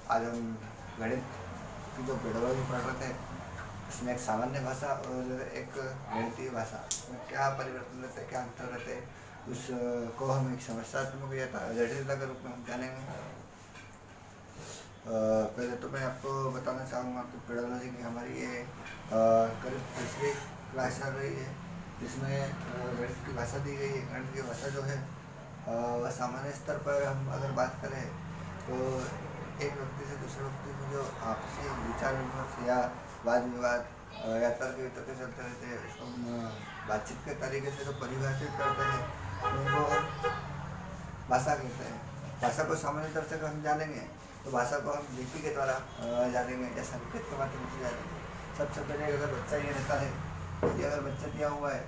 आज हम गणित की जो पेडोलॉजी पढ़ रहे थे, उसमें एक सामान्य भाषा और एक गणितीय भाषा में क्या परिवर्तन रहते हैं, क्या अंतर रहते हैं, उसको हम एक समस्यात्मक या जटिलता के रूप में हम जानेंगे। पहले तो मैं आपको बताना चाहूँगा कि पेडोलॉजी की हमारी ये करीब तीसरी क्लास चल रही है, जिसमें गणित की भाषा दी गई है। गणित की भाषा जो है वह सामान्य स्तर पर हम अगर बात करें तो एक व्यक्ति से दूसरे व्यक्ति में जो आपसी विचार विमर्श या वाद विवाद या तर्क वितर्क चलते रहते हैं, उसको हम बातचीत के तरीके से जो परिभाषित करते हैं उनको भाषा कहते हैं। भाषा को सामान्य तौर से हम जानेंगे तो भाषा को हम लिपि के द्वारा जानेंगे या संकेत के माध्यम से जानेंगे। सबसे पहले अगर बच्चा ये रहता है, ये अगर बच्चा दिया हुआ है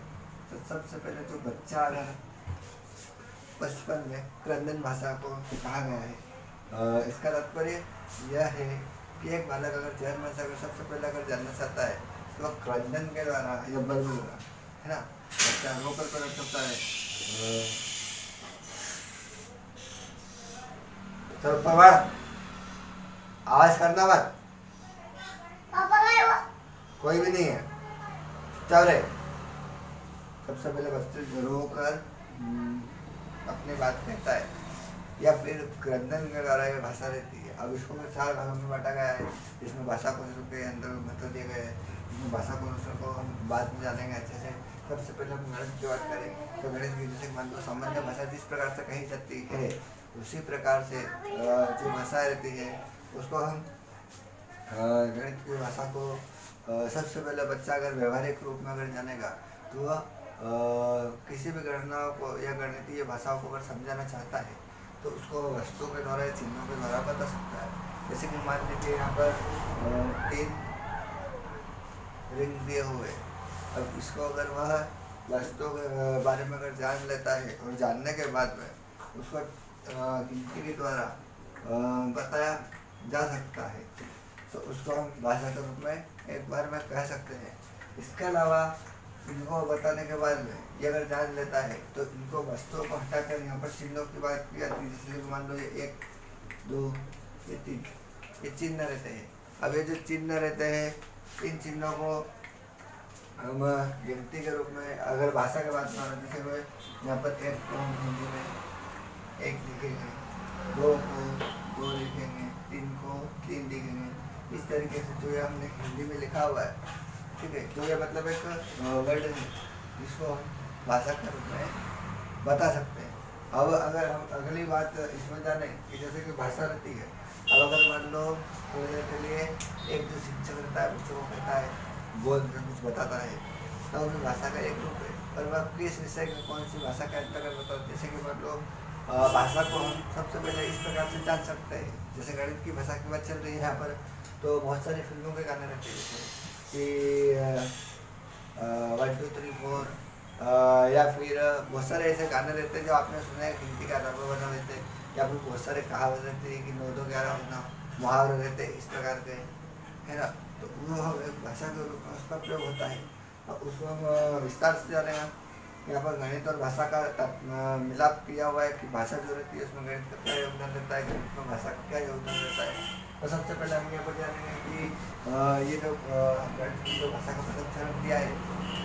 तो सबसे पहले जो बच्चा अगर बचपन में क्रंदन भाषा को कहा गया है, इसका तात्पर्य यह है कि एक बालक अगर जर्मन भाषा को सबसे पहले अगर जानना चाहता है तो वह क्रंदन के द्वारा या बलबुला, है ना, बच्चा रोकर प्रयोग करता है। चलो पवार आवाज करना मत, कोई भी नहीं है, चल रहे। सबसे पहले बच्चे रोकर अपनी बात कहता है या फिर क्रंदन के द्वारा ये भाषा रहती है। अब इसको 4 भागों में बांटा गया है, जिसमें भाषा कौशल के अंदर महत्व दिए गए हैं। इसमें भाषा कौशल को हम बाद में जानेंगे अच्छे से। सबसे पहले हम गणित की बात करें तो गणित की जैसे मान लो सामान्य भाषा जिस प्रकार से कही जाती है, उसी प्रकार से जो भाषा रहती है उसको हम गणित की भाषा को सबसे पहले बच्चा अगर व्यवहारिक रूप में अगर जानेगा तो वह किसी भी गणनाओं को या गणितीय भाषाओं को अगर समझाना चाहता है तो उसको वस्तुओं के द्वारा या चिन्हों के द्वारा बता सकता है। जैसे कि मान लीजिए यहाँ पर 3 रिंग दिए हुए, अब इसको अगर वह वस्तुओं के बारे में अगर जान लेता है और जानने के बाद में उसको गिनती के द्वारा बताया जा सकता है तो उसको हम भाषा के रूप में एक बार में कह सकते हैं। इसके अलावा इनको बताने के बाद में ये अगर जान लेता है तो इनको वस्तुओं को हटाकर यहाँ पर चिन्हों की बात की जाती है। जैसे मान लो ये 1, 2, ये 3, ये चिन्ह रहते हैं। अब ये जो चिन्ह रहते हैं, इन चिन्हों को हम गिनती के रूप में अगर भाषा के बात में जैसे कोई यहाँ पर 1 को हम हिंदी में 1 लिखेंगे, 2 को 2 लिखेंगे, 3 को 3 लिखेंगे। इस तरीके से जो ये हमने हिंदी में लिखा हुआ है, ठीक है, तो ये मतलब एक वर्ड है जिसको हम भाषा के रूप में बता सकते हैं। अब अगर हम अगली बात इसमें जाने कि जैसे कि भाषा रहती है, अब अगर मान लो थोड़ी देर के लिए एक जो शिक्षक रहता है बच्चों को कहता है, बोल कुछ बताता है, तो भी भाषा का एक रूप है। और वह किस विषय में कौन सी भाषा का अंतर्गत होता है। जैसे कि मान लो भाषा को हम सबसे पहले इस प्रकार से जान सकते हैं। जैसे गणित की भाषा की बात चल रही है यहाँ पर, तो बहुत सारी फिल्मों के गाने रहते हैं कि 1, 2, 3, 4 या फिर बहुत सारे ऐसे गाने रहते हैं जो आपने सुने हैं हिंदी का रंग बना रहते हैं, या फिर बहुत सारे कहावत रहते हैं कि 9, 2, 11 होना, मुहावरे रहते हैं इस प्रकार के, है ना। तो वो हम एक भाषा के रूप में उसका प्रयोग होता है और उसको हम विस्तार से जानेंगे। यहाँ पर गणित और भाषा का मिलाप किया हुआ है कि भाषा जो रहती है उसमें गणित का क्या योगदान रहता है, गणित में भाषा का क्या योगदान रहता है। तो सबसे पहले हम यहाँ पर जानेंगे कि ये जो गणित की जो भाषा का प्रथम चरण दिया है,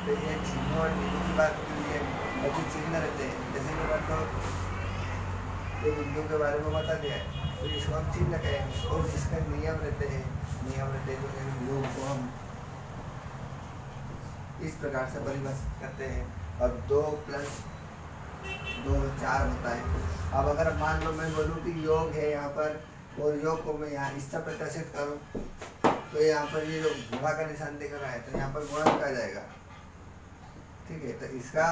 तो ये चिन्हों और नियमों की बात के लिए और जो चिन्ह रहते हैं, जैसे कि मतलब एक बिंदु के बारे में बता दिया है तो इसको हम चिन्ह कहेंगे। और जिसका नियम रहते हैं जो योग को हम इस प्रकार से परिभाषित करते हैं। और 2 + 2 4 होता है। अब अगर मान लो मैं बोलूँ कि योग है यहाँ पर और योग को मैं यहाँ इससे प्रदर्शित करूँ तो यहाँ पर ये जो गुणा का निशान दिख रहा है तो यहाँ पर गुणा आ जाएगा, ठीक है। तो इसका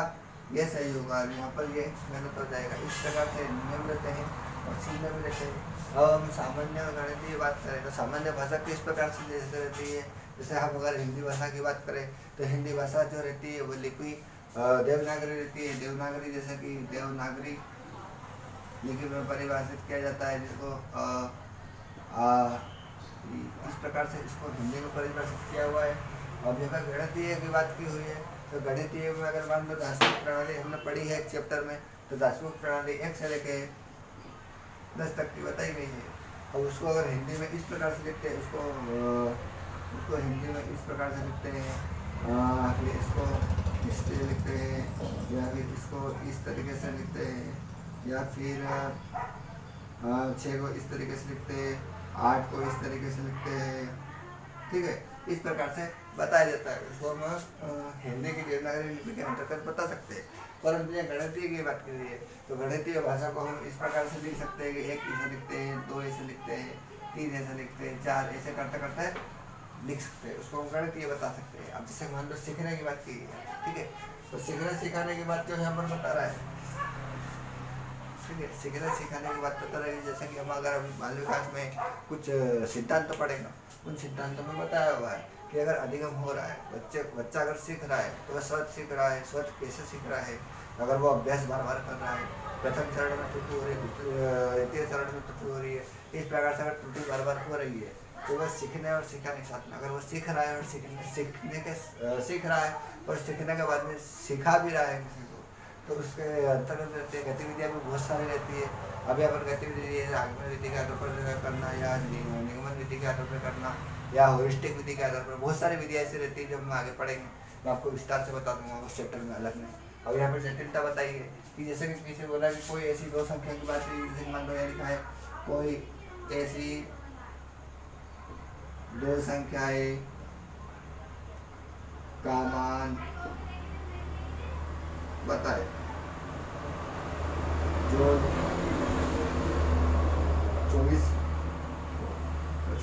ये सही होगा, यहाँ पर ये गलत हो जाएगा। इस प्रकार से नियम रहते हैं और चिन्ह भी रहते हैं। अब हम सामान्य गणित की बात करें तो सामान्य भाषा किस प्रकार से जैसे रहती है, जैसे हम अगर हिंदी भाषा की बात करें तो हिंदी भाषा जो रहती है वो लिपि देवनागरी रहती है। देवनागरी जैसे कि देवनागरी लिपि में परिभाषित किया जाता है, जिसको इस प्रकार से इसको हिंदी में परिभाषित किया हुआ है। अब यहाँ गणितीय की बात की हुई है तो गणितीय में अगर मान लो दार्शनिक प्रणाली हमने पढ़ी है एक चैप्टर में, तो दार्शनिक प्रणाली 1 से लेके 10 तक की बताई गई है। अब उसको अगर हिंदी में इस प्रकार से लिखते हैं, उसको हिंदी में इस प्रकार से लिखते हैं, फिर इसको इसलिए लिखते हैं, या फिर इसको इस तरीके से लिखते हैं, या फिर 6 को इस तरीके से लिखते हैं, 8 को इस तरीके से लिखते हैं। ठीक है, इस प्रकार से बताया जाता है। उसको हम हिंदी की देवनागरी लिपि के अंतर्गत बता सकते हैं। परंतु यह गणितीय की बात करिए तो गणितीय भाषा को हम इस प्रकार से लिख सकते हैं कि 1 ऐसे लिखते हैं, 2 ऐसे लिखते हैं, 3 ऐसे लिखते हैं, 4 ऐसे करते करते लिख सकते हैं। उसको हम गणितीय बता सकते हैं। अब जैसे मान लो सीखने की बात की है, ठीक है, तो सीखने सिखाने की बात जो यहाँ पर बता रहा है, ठीक है, सीखने सिखाने की बात बता रहा है। जैसे कि हम अगर बाल विकास में कुछ सिद्धांत पढ़ेगा, उन सिद्धांतों में बताया हुआ है कि अगर अधिगम हो रहा है, बच्चा अगर सीख रहा है तो वह स्वत सीख रहा है। स्वत कैसे सीख रहा है? अगर वो अभ्यास बार बार कर रहा है, प्रथम चरण में त्रुटि हो रही है, द्वितीय चरण में त्रुटि हो रही है, इस प्रकार से अगर त्रुटि बार बार हो रही है तो वह सीखने और सिखाने के साथ में, अगर वो सीख रहा है और सीख रहा है और सीखने के बाद में सिखा भी रहा है किसी को, तो उसके अंतर्गत रहती है गतिविधियाँ भी बहुत सारी रहती है। अभी अपन गतिविधि आगमन विधि के आधार पर करना, या निगमन विधि के आधार पर करना, या होरिस्टिक विधि के आधार पर बहुत सारी विधियाँ ऐसी रहती है जो हम आगे पढ़ेंगे। मैं आपको विस्तार से बता दूंगा उस चैप्टर में अलग में। अब यहाँ पर जटिलता बताइए कि जैसे कि पीछे बोला कि कोई ऐसी 2 संख्या की बात जैसे मान लो यहाँ लिखा है कोई ऐसी 2 संख्याएं का मान बताए जो 24,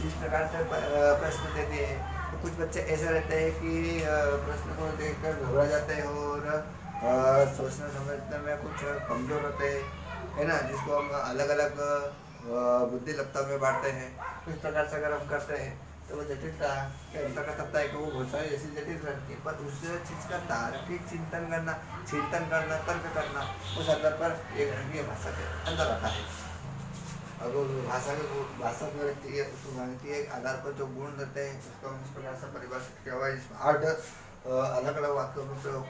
इस प्रकार से प्रश्न देते हैं। तो कुछ बच्चे ऐसे रहते हैं कि प्रश्न को देखकर घबरा जाते हैं और सोचने समझने में कुछ कमजोर होते हैं, है ना, जिसको हम अलग अलग बुद्धि लब्धता में बांटते हैं। तो इस प्रकार से अगर हम करते हैं तो वो जटिलता के अंतर्गत आता है कि वो बहुत सारी ऐसी जटिल रहती है, पर उस चीज़ का तार्किक चिंतन करना, तर्क करना, उस आधार पर एक गणितीय भाषा के अंदर आता है। अगर भाषा में रहती है, उसको गणितीय आधार पर जो गुण रहते हैं उसको हम इस प्रकार से परिभाषित किया हुआ है, जिसमें 8 अलग अलग वाक्यों में प्रयोग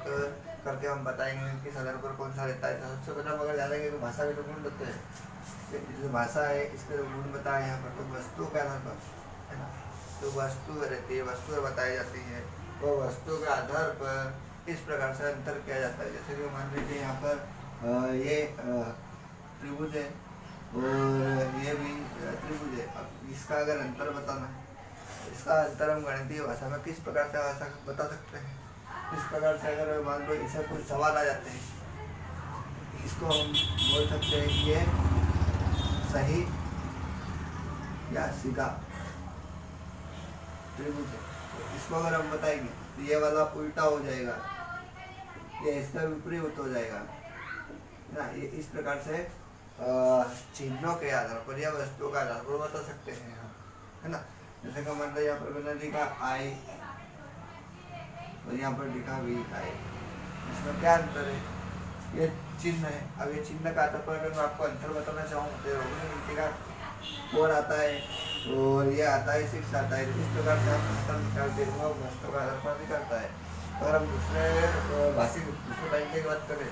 करके हम बताएंगे किस आधार पर कौन सा रहता है। तो सबसे पहले हम अगर जानेंगे कि भाषा के जो गुण रहते हैं, जो भाषा है इसके जो गुण बताए यहाँ पर, तो वस्तु के आधार पर, है ना, तो वस्तु रहती है, वस्तुएं बताई जाती है, तो वस्तु के आधार पर इस प्रकार से अंतर किया जाता है। जैसे कि मान लीजिए यहाँ पर ये त्रिभुज है और ये भी त्रिभुज है। अब इसका अगर अंतर बताना है, इसका अंतर हम गणितीय भाषा में किस प्रकार से बता सकते हैं? इस प्रकार से अगर मान लो इसे कुछ सवाल आ जाते हैं, इसको हम बोल सकते हैं कि ये सही या सीधा त्रिभुज है। तो इसको अगर हम बताएंगे तो ये वाला उल्टा हो जाएगा, ये इसका विपरीत हो जाएगा ना। ये इस प्रकार से चिन्हों के आधार पर या वस्तुओं के आधार पर बता सकते हैं हम, है ना। जैसे कि मान लो यहाँ पर मैंने लिखा आई और यहाँ पर लिखा वी आई, इसमें क्या अंतर है? ये चिन्ह है। अब ये चिन्ह का आधार पर अगर मैं आपको अंतर बताना चाहूँ तो रोमन का 4 आता है और ये आता है 6 आता है। इस प्रकार से हम अंतर निकालते हैं, वो वस्तु का आधार पर निकलता है। अगर हम दूसरे टाइप की बात करें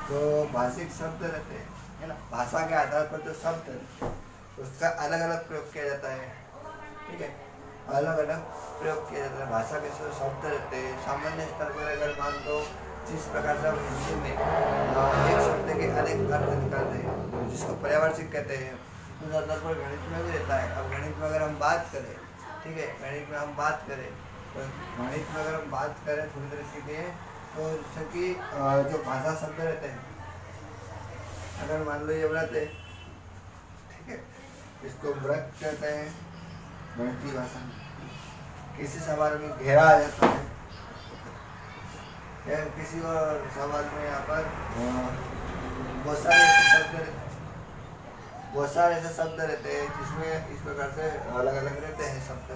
तो भाषिक शब्द रहते हैं, है ना, भाषा के आधार पर जो शब्द है उसका अलग अलग प्रयोग किया जाता है, ठीक है, अलग अलग प्रयोग किया जाता है। भाषा के शब्द रहते हैं। सामान्य स्तर पर अगर मान लो जिस प्रकार से हम हिंदी में एक शब्द के अनेक अर्थ निकालते हैं जिसको पर्यावार्षिक कहते हैं, उस आधार पर गणित में भी रहता है। अब गणित में अगर हम बात करें, ठीक है, गणित में हम बात करें तो गणित में अगर हम बात करें थोड़ी देर के लिए, तो जैसे कि जो भाषा शब्द रहते हैं, अगर मान लो ये बनाते हैं, ठीक है, इसको वृत्त कहते हैं गणितीय भाषा में। किसी सवाल में घेरा आ जाता है, या किसी और सवाल में यहाँ पर बहुत सारे ऐसे शब्द रहते हैं जिसमें इस प्रकार से अलग अलग रहते हैं शब्द,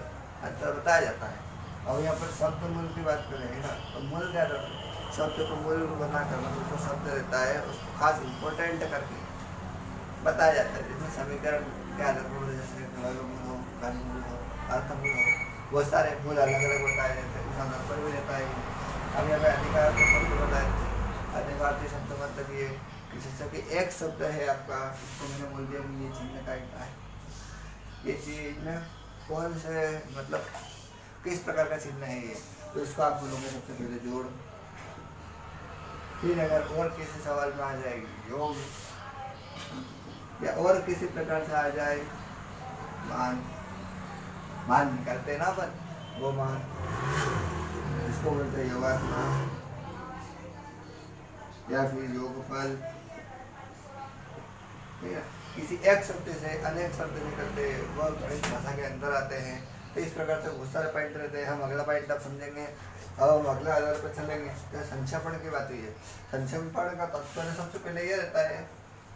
अंतर बताया जाता है। अब यहाँ पर शब्द मूल की बात करेंगे ना, तो मूल क्या रहता है? शब्द को मूल बनाकर मतलब जो शब्द रहता है उसको खास इम्पोर्टेंट करके बताया जाता है, जिसमें समीकरण के आधार पर जैसे मूल हो, घनमूल हो, अर्थमूल हो, बहुत सारे मूल अलग अलग बताए जाते हैं, उस आधार पर भी रहता है। अब यहाँ पे अधिकार के शब्द बताए, अधिकार के शब्द मतलब ये जैसे कि एक शब्द है आपका, इसको मैंने बोल दिया ये चिन्ह का है, ये चीज में कौन से मतलब किस प्रकार का चिन्ह है ये, तो इसको आप बोलोगे सबसे पहले जोड़। फिर अगर और किसी सवाल में आ जाएगी योग, या और किसी प्रकार से आ जाए मान, मान निकालते हैं ना अपन, वो मान इसको बोलते हैं योगात्मक, या फिर योगफल। ठीक है, किसी एक शब्द से अनेक शब्द निकलते वह गणित भाषा के अंदर आते हैं। तो इस प्रकार से बहुत सारे पॉइंट रहते हैं। हम अगला पॉइंट अब समझेंगे। अब हम अगला आधार पर चलेंगे। तो संक्षेपण की बात हुई है। संक्षेपण का तात्पर्य सबसे पहले यह रहता है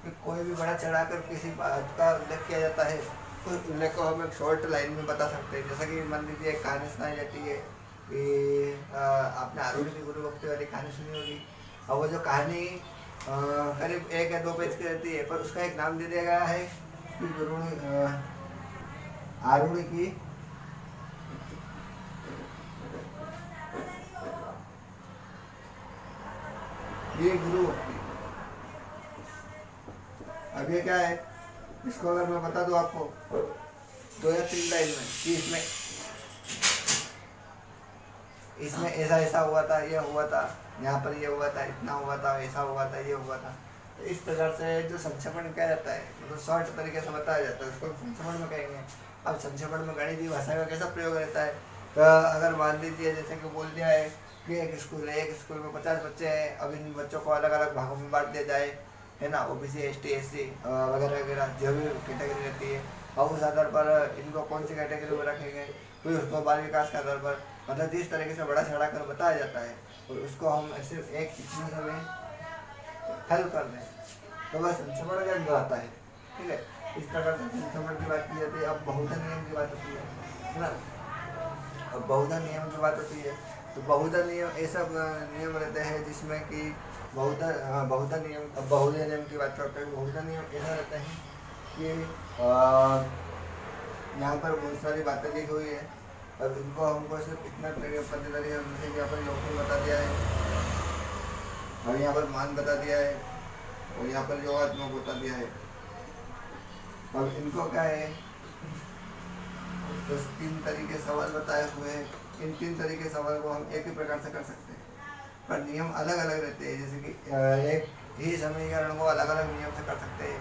कि कोई भी बड़ा चढ़ाकर किसी बात का उल्लेख किया जाता है, उस उल्लेख को हम एक शॉर्ट लाइन में बता सकते हैं। जैसा कि मान लीजिए एक कहानी सुनाई जाती है कि आपने आरूढ़ की गुरु भक्ति वाली कहानी सुनी होगी। और वो जो कहानी करीब 1 या 2 पेज की रहती है, पर उसका एक नाम दे दिया गया है कि गुरु आरूढ़ की ये गुरु भक्ति। अब ये क्या है, इसको अगर मैं बता दूं आपको 2 या 3 लाइन में कि इसमें ऐसा ऐसा हुआ था, ये हुआ था, यहाँ पर ये हुआ था, इतना हुआ था, ऐसा हुआ था, ये हुआ था। तो इस प्रकार से जो संक्षेपण किया जाता है, मतलब तो शॉर्ट तरीके से बताया जाता है, उसको संक्षेपण में कहेंगे। अब संक्षेपण में गणितीय भाषा का कैसा प्रयोग रहता है, तो अगर मान लीजिए जैसे कि बोल दिया है कि एक स्कूल है, एक स्कूल में 50 बच्चे हैं, अब इन बच्चों को अलग अलग भागों में बांट दिया जाए, है ना, ओबीसी एसटी एससी वगैरह वगैरह जो भी कैटेगरी रहती है, और उस आधार पर इनको कौन सी कैटेगरी में रखेंगे, फिर उसको बाल विकास के आधार पर, मतलब जिस तरीके से बड़ा चढ़ा कर बताया जाता है, और उसको हम सिर्फ एक इतने समय हल कर दें तो बस संक्षेपण के अंदर आता है। ठीक है, इस प्रकार से संक्षेपण की बात की जाती है। अब बहुधा नियम की बात होती है ना। अब बहुधा नियम की बात होती है तो बहुधा नियम ऐसा नियम रहते हैं जिसमें कि बहुधा नियम की बात करते हैं। बहुधा नियम ऐसा रहता है कि यहाँ पर बहुत सारी बातें लिखी हुई है। अब इनको हमको सिर्फ इतना पता है, जैसे यहाँ पर योग बता दिया है, और यहाँ पर मान बता दिया है, और यहाँ पर योगात्मक बता दिया है। अब इनको क्या है, बस 3 तरीके सवाल बताए हुए हैं। इन 3 तरीके सवाल को हम एक ही प्रकार से कर सकते हैं, पर नियम अलग अलग रहते हैं। जैसे कि एक ही समीकरण को अलग अलग नियम से कर सकते हैं।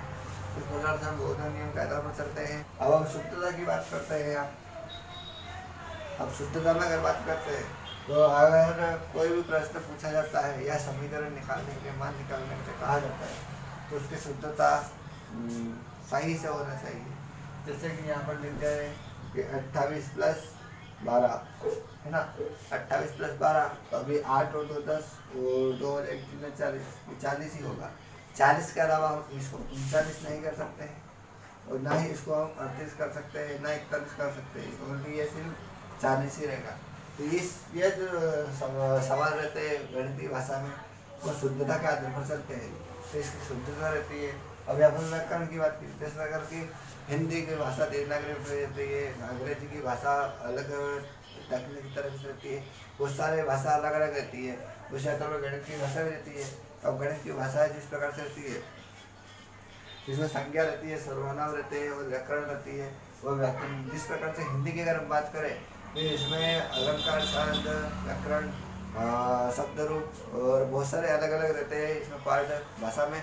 इस प्रकार से हम बहुधा नियम के आधार पर चलते हैं। अब हम शुद्धता की बात करते हैं। अब शुद्धता में अगर बात करते हैं तो अगर कोई भी प्रश्न पूछा जाता है या समीकरण निकालने के लिए, मान निकालने के लिए कहा जाता है, तो उसकी शुद्धता सही से होना चाहिए। जैसे कि यहाँ पर लिख दिया है कि 28 + 12 है ना, 28 + 12, तो अभी 8 और 2 10 और 2 और 1 3 40 ही होगा। 40 के अलावा हम इसको 39 नहीं कर सकते हैं, और ना ही इसको हम 38 कर सकते हैं, ना 41 कर सकते हैं, और ये सिर्फ 40 ही रहेगा। तो ये जो सवाल रहते हैं गणितीय भाषा में, वो शुद्धता के आधार पर चलते हैं। तो इसकी शुद्धता रहती है। अभी अपन व्याकरण की बात की, जैसे प्रकार की हिंदी की भाषा देवनागरी रहती है, अंग्रेजी की भाषा अलग तकनीकी तरह से रहती है, बहुत सारे भाषा अलग अलग रहती है। उसी आधार पर गणित की भाषा भी रहती है। अब गणित की भाषा जिस प्रकार से रहती है, जिसमें संज्ञा रहती है, सर्वनाम रहते हैं और व्याकरण रहती है, वो व्याकरण जिस प्रकार से हिंदी की अगर हम बात करें तो इसमें अलंकार, छंद, व्याकरण, शब्द रूप और बहुत सारे अलग अलग रहते हैं इसमें पार्ट भाषा में।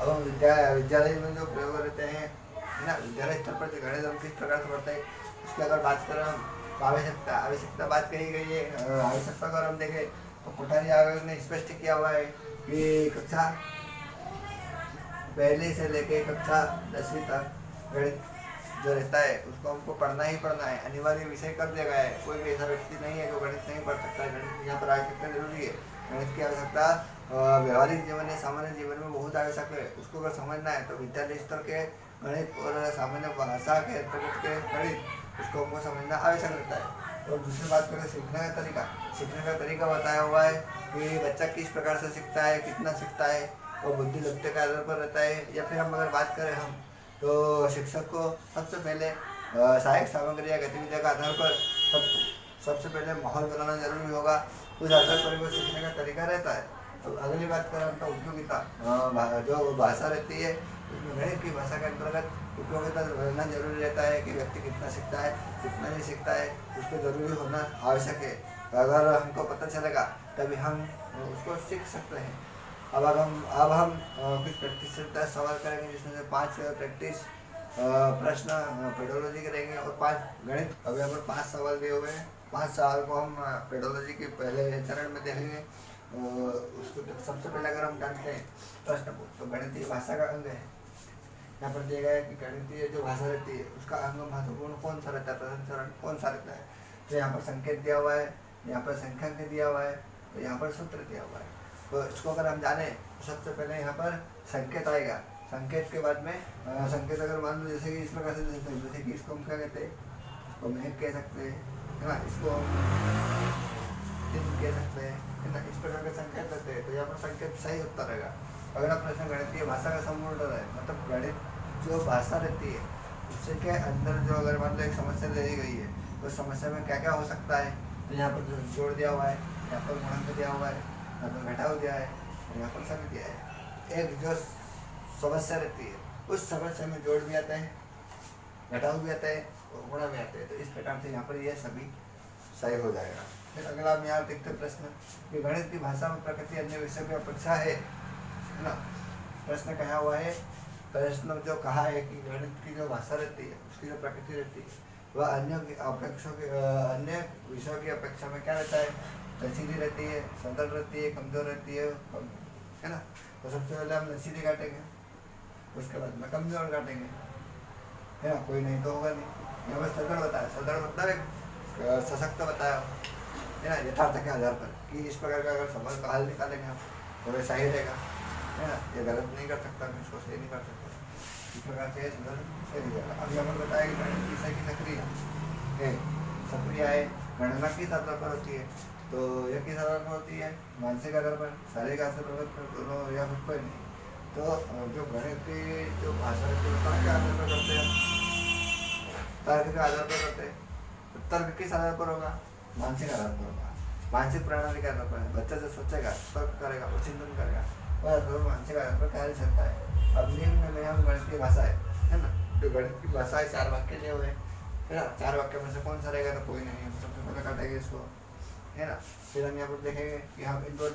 अब हम विद्यालय में जो प्रयोग रहते हैं है ना, विद्यालय स्तर पर जो गणित हम किस प्रकार से पढ़ते हैं, उसकी अगर बात करें हम आवश्यकता बात कही गई है। आवश्यकता को अगर हम देखें तो कोठारी आयोग ने स्पष्ट किया हुआ है कि कक्षा 1 से लेके कक्षा 10वीं तक गणित जो रहता है उसको हमको पढ़ना ही पढ़ना है, अनिवार्य विषय कर दिया गया है। कोई भी ऐसा व्यक्ति नहीं है जो गणित नहीं पढ़ सकता है। गणित यहाँ पर आवश्यकता जरूरी है। गणित की आवश्यकता व्यवहारिक जीवन या सामान्य जीवन में बहुत आवश्यक है। उसको अगर समझना है तो विद्यालय स्तर के गणित और सामान्य भाषा के अंतर्गत के गणित उसको हमको समझना आवश्यक रहता है। और दूसरी बात करें सीखने का तरीका, सीखने का तरीका बताया हुआ है कि बच्चा किस प्रकार से सीखता है, कितना सीखता है, और बुद्धि लब्धि के आधार पर रहता है। या फिर हम अगर बात करें हम तो शिक्षक को सबसे पहले सहायक सामग्री या गतिविधियों के आधार पर सबसे पहले माहौल बनाना जरूरी होगा। उस आधार पर वो सीखने का तरीका रहता है। तो अगली बात करें तो उपयोगिता, जो भाषा रहती है इसमें गणित की भाषा के अंतर्गत उपयोगिता रहना जरूरी रहता है कि व्यक्ति कितना सीखता है, कितना नहीं सीखता है, उसको जरूरी होना आवश्यक है। अगर हमको पता चलेगा तभी हम उसको सीख सकते हैं। अब हम कुछ प्रैक्टिस सवाल करेंगे, जिसमें से 5 प्रैक्टिस प्रश्न पेडोलॉजी करेंगे और 5 गणित। अभी यहाँ पर 5 सवाल दिए हुए हैं। 5 सवाल को हम पेडोलॉजी के पहले चरण में देखेंगे। उसको सबसे पहले अगर हम जानते हैं प्रश्न को, तो गणितीय भाषा का अंग है। यहाँ पर दिया गया है कि गणितीय जो भाषा रहती है उसका अंग महत्वपूर्ण कौन सा रहता है, प्रथम चरण कौन सा रहता है। तो यहाँ पर संकेत दिया हुआ है, यहाँ पर संख्यांक दिया हुआ है, तो यहाँ पर सूत्र दिया हुआ है। तो इसको अगर हम जाने तो सबसे पहले यहाँ पर संकेत आएगा। संकेत के बाद में संकेत अगर मान लो जैसे कि इस प्रकार से जैसे कि इसको हम क्या कहते हैं, इसको हम 1 कह सकते हैं, है ना, इसको हम 3 कह सकते हैं, है ना। इस प्रकार के संकेत रहते हैं, तो यहाँ पर संकेत सही उत्तर रहेगा। अगला प्रश्न गणितीय भाषा का संपूर्ण है, मतलब गणित जो भाषा रहती है उससे के अंदर जो अगर मान लो एक समस्या दी गई है तो समस्या में क्या क्या हो सकता है। तो यहाँ पर जोड़ दिया हुआ है, यहाँ पर गुणक दिया हुआ है, यहाँ पर घटाव दिया है, यहाँ पर सभी दिया है। एक जो समस्या रहती है उस समस्या में जोड़ भी आता है, घटाव भी आता है और गुणा भी आता है। तो इस प्रकार से यहाँ पर यह सभी सही हो जाएगा। फिर अगला हम यहाँ देखते प्रश्न कि गणित की भाषा में प्रकृति अन्य विषयों की अपेक्षा है ना। प्रश्न कहा हुआ है, प्रश्न जो कहा है कि गणित की जो भाषा रहती है उसकी जो प्रकृति रहती है वह अन्य विषयों की अपेक्षा में क्या रहता है, लचीली रहती है, सरल रहती है, कमजोर रहती है ना। तो सबसे पहले हम लचीली काटेंगे, उसके बाद में कमजोर काटेंगे, है ना। कोई नहीं तो होगा नहीं। यहाँ पर सरल बताया, सरल मतलब एक सशक्त बताया, है ना, यथार्थ के आधार पर कि इस प्रकार का अगर सवाल का हल निकालेंगे हम तो वह सही रहेगा, है ना। ये गलत नहीं कर सकता, मैं इसको सही नहीं कर सकता, इस प्रकार से सही जाएगा। अभी हमने बताया कि गणित विषय की सक्रिय है, सक्रिय है, गणना किस आधार पर होती है, तो यह किस आधार पर होती है, मानसिक आधार पर, शारीरिक आधार पर, दोनों या फिर कोई नहीं। तो जो गणित की जो भाषा रहती है तर्क के आधार पर करते हैं, तर्क के आधार पर करते हैं। तो तर्क किस आधार पर होगा, मानसिक आधार पर होगा, मानसिक प्रणाली के आधार पर। बच्चा जो सोचेगा, तर्क करेगा, वो चिंतन करेगा, वह मानसिक आधार पर कार्य सकता है। अब निम्न में हम गणित की भाषा है ना, जो गणित की भाषा है 4 वाक्य दिए हुए, है ना। 4 वाक्य में से कौन सा रहेगा, तो कोई नहीं है, सबसे पहले काटेंगे इसको, है ना। फिर हम यहाँ पर देखेंगे कि हम इंदौर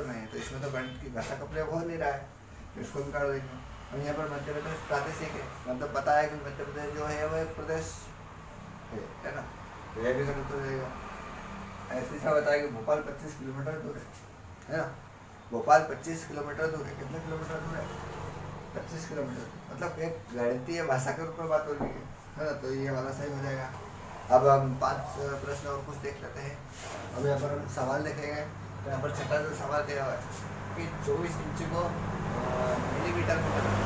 में हैं, तो इसमें तो गणित की भाषा का प्रयोग हो नहीं रहा है, तो इसको भी काट देंगे। और यहाँ पर मध्य प्रदेश प्रादेशिक है, मतलब पता है कि मध्य प्रदेश जो है वो एक प्रदेश है ना, तो यह भी गणित हो जाएगा। ऐसे सा बताया कि भोपाल 25 किलोमीटर दूर है ना। भोपाल 25 किलोमीटर दूर है, कितने किलोमीटर दूर है, 25 किलोमीटर, मतलब एक गणितीय भाषा के रूप में बात हो रही है ना। तो ये वाला सही हो जाएगा। अब हम 5 प्रश्न और कुछ देख लेते हैं। अब यहाँ पर हम सवाल देखेंगे, तो यहाँ पर छठा जो सवाल दिया हुआ है कि 24 इंच को मिलीमीटर में बदलें।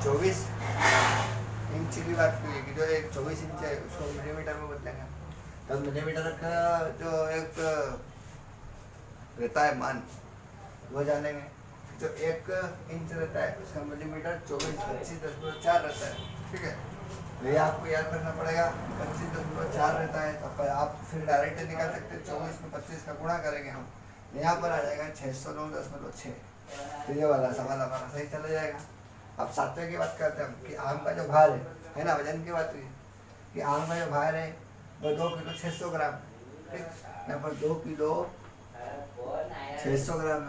24 इंच की बात की है कि जो एक 24 इंच है उसको मिलीमीटर में बदलेंगे। तब मिलीमीटर का जो एक रहता है मान वो जानेंगे। जो 1 इंच रहता है उसका मिलीमीटर 24.25.4 रहता है, ठीक है। तो ये आपको याद रखना पड़ेगा, 25.4 रहता है। तो आप फिर डायरेक्ट निकाल सकते हैं, 24 में 25 का गुणा करेंगे हम, यहाँ पर आ जाएगा 609.6। तो ये वाला सवाल हमारा सही चला जाएगा। अब 7वें की बात करते हैं हम कि आम का जो भार है ना, वजन की बात हुई कि आम का जो भार है वो 2 किलो 600 ग्राम, ठीक। यहाँ पर 2 किलो 600 ग्राम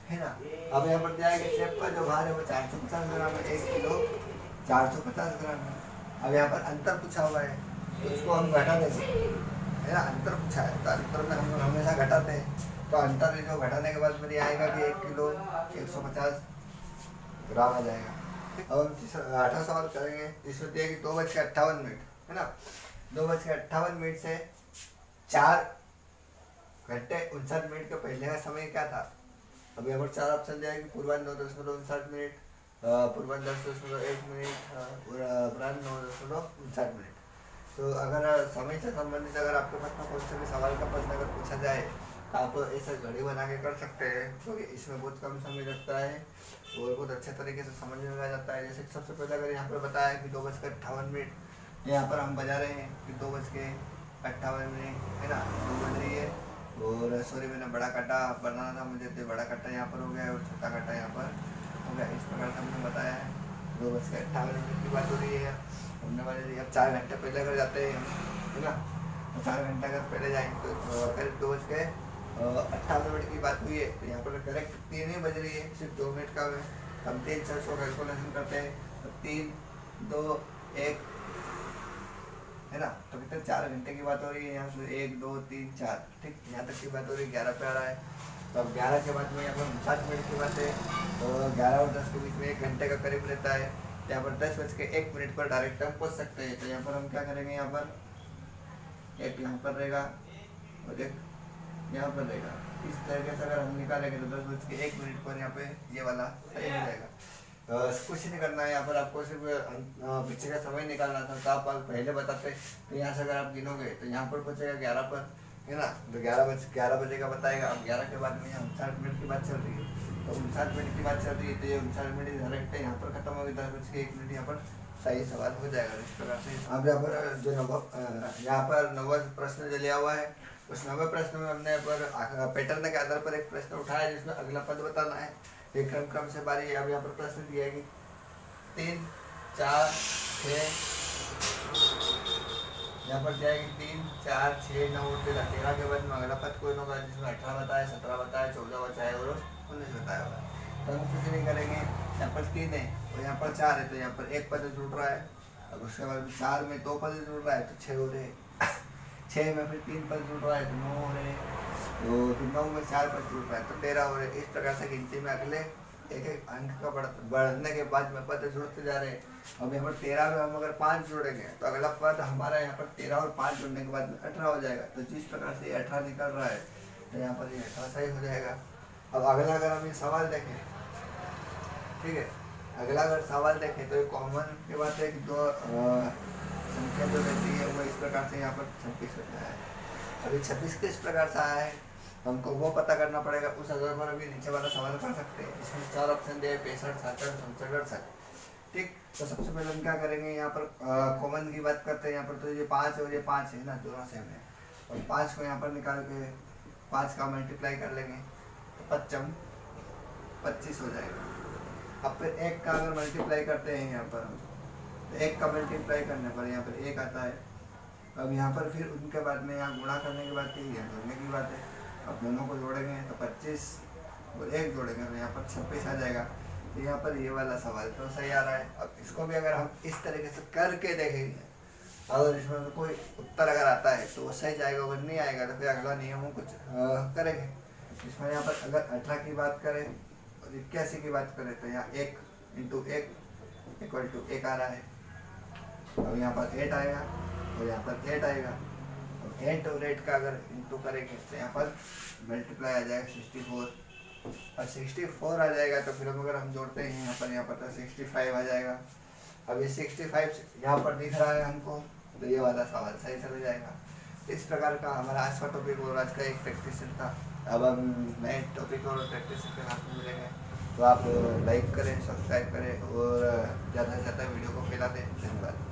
है ना। अब यहाँ पर दिया है कि सेब का जो भार है वो 450 ग्राम है, 1 किलो 450 ग्राम है। अब यहाँ पर अंतर पूछा हुआ है तो उसको हम घटा देंगे, है ना। अंतर पूछा है तो अंतर में हम हमेशा घटाते हैं, तो अंतर जो घटाने के बाद मेरे आएगा कि 1 किलो 150 ग्राम आ जाएगा। अब हम 8वां सवाल करेंगे, जिसमें दिया कि 2:58 है ना। 2:58 से 4 घंटे 59 के पहले का समय क्या था। अब यहाँ पर 4 ऑप्शन दिया है कि पूर्वाह्न 9:59, पूर्वाह्न 10:01 और अपराह्न 9:59। तो अगर समय से संबंधित अगर आपके पास में कोई भी सवाल का प्रश्न अगर पूछा जाए तो आप ऐसा घड़ी बना के कर सकते हैं, क्योंकि तो इसमें बहुत कम समय लगता है और बहुत अच्छे तरीके से समझ में आ जाता है। जैसे सबसे पहले अगर यहाँ पर बताया कि 2:58, यहाँ पर हम बजा रहे हैं कि 2:58 है ना, 2 बज रही है, और सॉरी मैंने बड़ा कट्टा बनाना था मुझे, तो बड़ा कट्टा यहाँ पर हो गया और छोटा कट्टा यहाँ पर हो गया। इस प्रकार से हमने बताया है। 2:58 की बात हो रही है हमने वाले। अब 4 घंटे पहले अगर जाते हैं है ना, तो 4 घंटे अगर पहले जाएंगे तो करीब 2:58 की बात हुई है। तो यहाँ पर करेक्ट 3 ही बज रही है, सिर्फ 2 मिनट का है। हम 3 कैलकुलेशन करते हैं तो 3, 2, 1 है ना, तो कितने 4 घंटे की बात हो रही है। यहाँ से 1, 2, 3, 4 ठीक, यहाँ तक की बात हो रही है। 11 पे आ रहा है, तो अब 11 के बाद में यहाँ पर 7 मिनट की बात है। तो 11 और 10 के बीच में 1 घंटे का करीब रहता है। यहाँ पर 10:01 पर डायरेक्ट हम पहुँच सकते हैं। तो यहाँ पर हम क्या करेंगे, यहाँ पर एक यहाँ पर रहेगा और एक यहाँ पर रहेगा। इस तरीके से अगर हम निकालेंगे तो 10:01 पर यहाँ पे ये वाला सही हो जाएगा। कुछ नहीं करना है यहाँ पर, आपको सिर्फ पीछे का समय निकालना था। तो आप पहले बताते, तो यहाँ से अगर आप गिनोगे तो यहाँ पर पहुँचेगा 11 पर है ना, तो 11 बजे का बताएगा। अब 11 के बाद में यहाँ 59 मिनट की बात चल रही है, तो 59 मिनट की बात चल रही है, तो ये 59 मिनट डायरेक्ट यहाँ पर खत्म होगी। 10:01 यहाँ पर सही सवाल हो जाएगा। इस प्रकार से अब यहाँ पर जो यहाँ पर 9वां प्रश्न जो लिया हुआ है, उस 9वें प्रश्न में हमने पर पैटर्न के आधार पर एक प्रश्न उठाया जिसमें अगला पद बताना है। एक क्रम से बारी है। अब यहाँ पर प्रश्न दिया है कि 3, 4, 6, यहाँ पर दिया है कि 3, 4, 6, 9 और 13 के बाद में अगला पद कोई होगा जिसमें 18 बताया, 17 बताया, 14 बताया और 19 बताया होगा। तो हम कुछ नहीं करेंगे। यहाँ पर 3 है और यहाँ पर 4 है, तो यहाँ पर एक पद जुड़ रहा है। अब उसके बाद 4 में 2 पद जुड़ रहा है तो 6 हो रहे हैं। 6 में फिर 3 पद जुड़ रहा है तो 9 हो रहे हैं। तो 9 में 4 पद जुड़ रहा है तो 13 हो रहे हैं। इस प्रकार से गिनती में अगले एक अंक का बढ़ने के बाद में पद जुड़ते जा रहे हैं। अब यहाँ पर 13 में हम अगर 5 जोड़ेंगे तो अगला पद हमारा यहाँ पर 13 और 5 जोड़ने के बाद में 18 हो जाएगा। तो जिस प्रकार से 18 निकल रहा है तो यहाँ पर ये 18 सही हो जाएगा। अब अगला अगर हम ये सवाल देखें, ठीक है, अगला अगर सवाल देखें तो ये कॉमन की बात है कि 2 संख्या जो रहती है वो इस प्रकार से यहाँ पर 26 होता है। अभी 26 किस प्रकार से आया है हमको वो पता करना पड़ेगा। उस आधार पर अभी नीचे वाला सवाल कर सकते हैं। इसमें 4 ऑप्शन दिए, 65, 67, 67, 68 ठीक। तो सबसे पहले हम क्या करेंगे, यहाँ पर कॉमन की बात करते हैं। यहाँ पर तो ये 5 है और ये 5 है ना, दोनों सेम है। और 5 को यहाँ पर निकाल के 5 का मल्टीप्लाई कर लेंगे तो 5 25 हो जाएगा। अब फिर 1 का अगर मल्टीप्लाई करते हैं यहाँ पर हम, तो 1 का मल्टीप्लाई करने पर यहाँ पर 1 आता है। अब यहाँ पर फिर उनके बाद में यहाँ गुणा करने की बात यही है, जोड़ने की बात है। अब दोनों को जोड़ेंगे तो 25 और 1 जोड़ेंगे तो यहाँ पर 26 आ जाएगा। तो यहाँ पर ये वाला सवाल तो सही आ रहा है। अब इसको भी अगर हम इस तरीके से करके देखेंगे, अगर इसमें तो कोई उत्तर अगर आता है तो वो सही जाएगा, अगर नहीं आएगा तो फिर अगला नियम हम कुछ करेंगे। इसमें यहाँ पर अगर 18 की बात करें और 81 की बात करें तो यहाँ 1 × 1 = 1 आ रहा है। अब यहाँ पर 8 आएगा और यहाँ पर 8 आएगा। अब 8 और 8 का अगर इंटू करेंगे तो यहाँ पर मल्टीप्लाई आ जाएगा 64 और 64 आ जाएगा। तो फिर अगर हम जोड़ते हैं यहाँ पर तो 65 आ जाएगा। अब ये 65 यहाँ पर दिख रहा है हमको, तो ये वाला सवाल सही चल जाएगा। इस प्रकार का हमारा आज का टॉपिक और आज का एक प्रैक्टिस था। अब हम नए टॉपिक और प्रैक्टिस के साथ मिलेंगे। तो आप लाइक करें, सब्सक्राइब करें और ज़्यादा से ज़्यादा वीडियो को फैला दें। धन्यवाद।